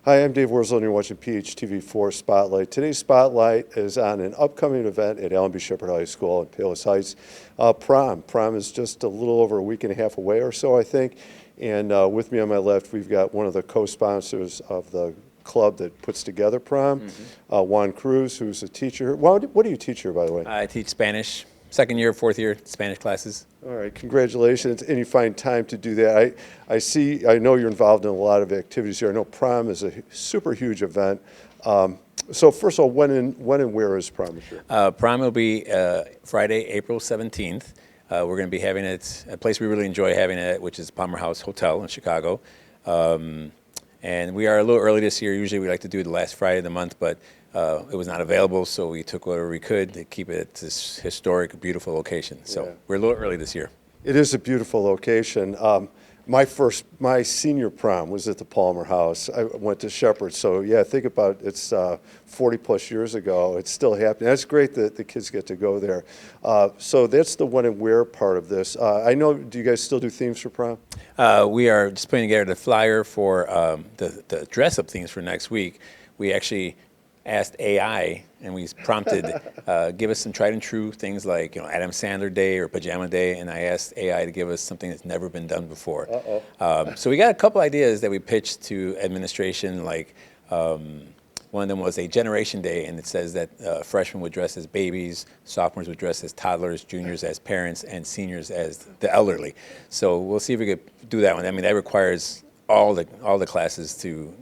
Hi, I'm Dave Worzel, and you're watching PHTV4 Spotlight. Today's Spotlight is on an upcoming event at Allenby Shepard High School in Palos Heights, Prom. Prom is just a little over a week and a half away or so, I think. And with me on my left, we've got one of the co-sponsors of the club that puts together Prom, Juan Cruz, who's a teacher. Juan, what do you teach here, by the way? I teach Spanish, second year, fourth year Spanish classes. All right, congratulations, and you find time to do that. I know you're involved in a lot of activities here. I know Prom is a super huge event. So first of all, when and where is Prom this year? Prom will be Friday, April 17th. We're going to be having it a place we really enjoy having it, which is Palmer House Hotel in Chicago. And we are a little early this year. Usually we like to do it the last Friday of the month, but it was not available, so we took whatever we could to keep it at this historic, beautiful location. So we're a little early this year. It is a beautiful location. My senior prom was at the Palmer House. I went to Shepard, so yeah, think about it's 40 plus years ago. It's still happening. That's great that the kids get to go there. So that's the when and where part of this. I know. Do you guys still do themes for prom? We are just putting together the flyer for the dress-up themes for next week. We actually asked AI, and we prompted, give us some tried and true things like, Adam Sandler Day or Pajama Day, and I asked AI to give us something that's never been done before. So we got a couple ideas that we pitched to administration, like one of them was a Generation Day, and it says that freshmen would dress as babies, sophomores would dress as toddlers, juniors as parents, and seniors as the elderly. So we'll see if we could do that one. I mean, that requires all the classes to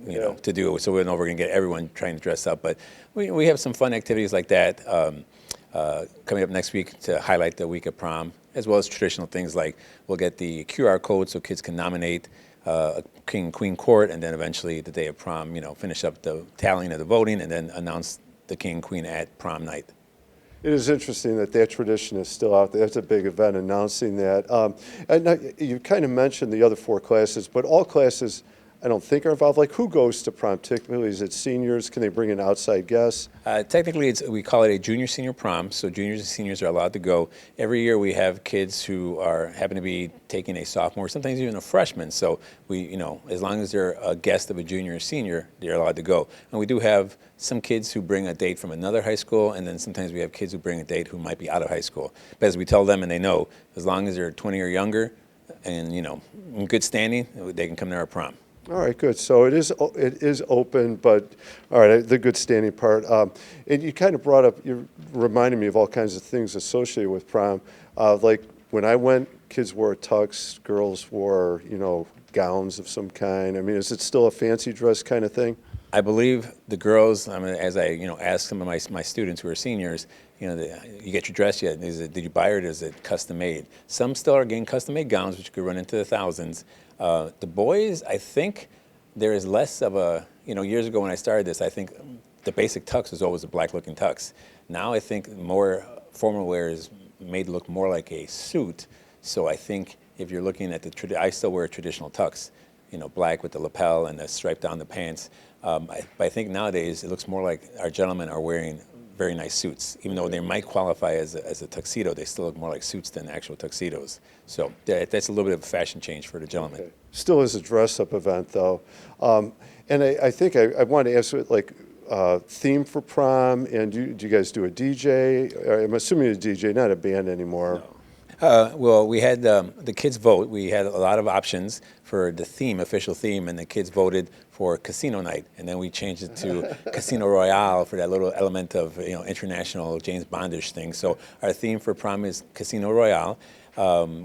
to do it, so we know we're going to get everyone trying to dress up. But we have some fun activities like that coming up next week to highlight the week of prom, as well as traditional things like we'll get the QR code so kids can nominate a king and queen court, and then eventually the day of prom, finish up the tallying of the voting, and then announce the king and queen at prom night. It is interesting that tradition is still out there. That's a big event announcing that. And you kind of mentioned the other four classes, but all classes I don't think are involved. Like, who goes to prom typically? Is it seniors? Can they bring in outside guests? Technically, we call it a junior-senior prom, so juniors and seniors are allowed to go. Every year we have kids who happen to be taking a sophomore, sometimes even a freshman. So we, as long as they're a guest of a junior or senior, they're allowed to go. And we do have some kids who bring a date from another high school, and then sometimes we have kids who bring a date who might be out of high school. But as we tell them, and they know, as long as they're 20 or younger and, in good standing, they can come to our prom. All right, good. So it is open, but all right, the good standing part. And you kind of brought up, you reminded me of all kinds of things associated with prom. Like when I went, kids wore tux, girls wore, gowns of some kind. I mean, is it still a fancy dress kind of thing? I believe the girls, as I ask some of my students who are seniors, you get your dress yet? Did you buy it or is it custom made? Some still are getting custom made gowns, which could run into the thousands. The boys, I think there is less of a, years ago when I started this, I think the basic tux was always a black looking tux. Now I think more formal wear is made to look more like a suit. So I think if you're looking at I still wear a traditional tux, black with the lapel and the stripe down the pants. But I think nowadays it looks more like our gentlemen are wearing very nice suits. Even though they might qualify as a tuxedo, they still look more like suits than actual tuxedos. So that's a little bit of a fashion change for the gentlemen. Okay. Still is a dress-up event, though. And I think I want to ask, like, theme for prom, and do you guys do a DJ? I'm assuming a DJ, not a band anymore. No. Well, we had the kids vote. We had a lot of options for the theme, official theme, and the kids voted for Casino Night, and then we changed it to Casino Royale for that little element of international James Bondish thing. So our theme for prom is Casino Royale.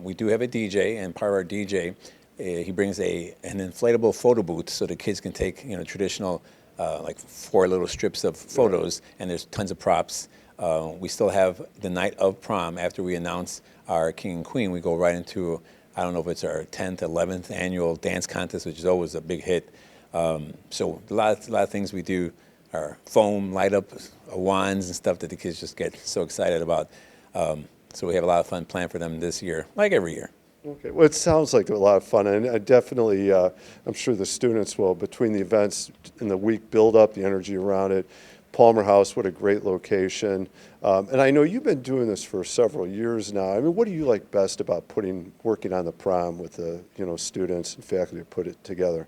We do have a DJ, and part of our DJ, he brings an inflatable photo booth so the kids can take traditional like 4 little strips of photos, and there's tons of props. We still have the night of prom. After we announce our king and queen, we go right into, I don't know if it's our 10th, 11th annual dance contest, which is always a big hit. So a lot of things we do are foam, light up wands and stuff that the kids just get so excited about. So we have a lot of fun planned for them this year, like every year. Okay, well, it sounds like a lot of fun, and I definitely, I'm sure the students will, between the events and the week build up, the energy around it. Palmer House, what a great location. And I know you've been doing this for several years now. I mean, what do you like best about working on the prom with the students and faculty to put it together?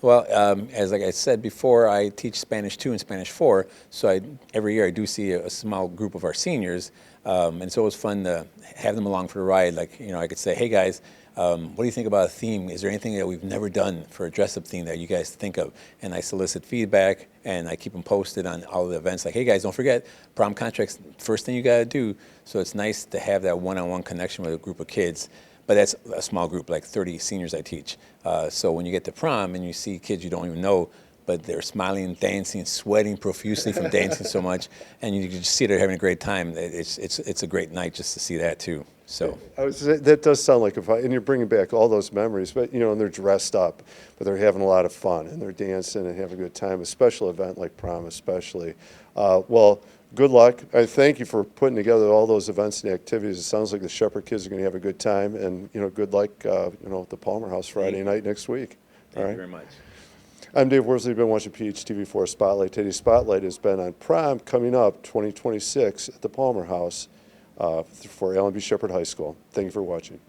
Well, as like I said before, I teach Spanish 2 and Spanish 4, so every year I do see a small group of our seniors, and so it was fun to have them along for the ride. Like, I could say, hey guys, what do you think about a theme? Is there anything that we've never done for a dress-up theme that you guys think of? And I solicit feedback, and I keep them posted on all the events. Like, hey guys, don't forget, prom contracts, first thing you got to do. So it's nice to have that one-on-one connection with a group of kids. But that's a small group, like 30 seniors I teach. So when you get to prom and you see kids you don't even know, but they're smiling, dancing, sweating profusely from dancing so much, and you can just see they're having a great time. It's a great night just to see that too. So That does sound like a fun, and you're bringing back all those memories, but, and they're dressed up, but they're having a lot of fun, and they're dancing and having a good time, a special event like prom especially. Well, good luck. I thank you for putting together all those events and activities. It sounds like the Shepard kids are going to have a good time, and, good luck, at the Palmer House Friday night next week. Thank you very much. I'm Dave Worsley. You've been watching PHTV4 Spotlight. Today's Spotlight has been on prom coming up 2026 at the Palmer House for Allen B. Shepard High School. Thank you for watching.